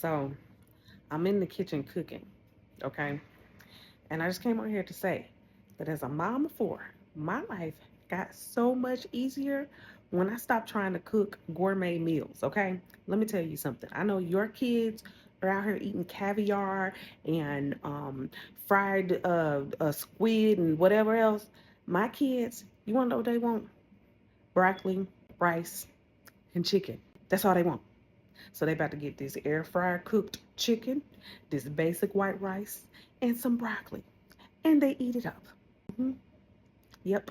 So I'm in the kitchen cooking, okay? And I just came on here to say that as a mom of four, my life got so much easier when I stopped trying to cook gourmet meals, okay? Let me tell you something. I know your kids are out here eating caviar and fried squid and whatever else. My kids, you want to know what they want? Broccoli, rice, and chicken. That's all they want. So they about to get this air fryer cooked chicken, this basic white rice, and some broccoli. And they eat it up. Hmm. Yep.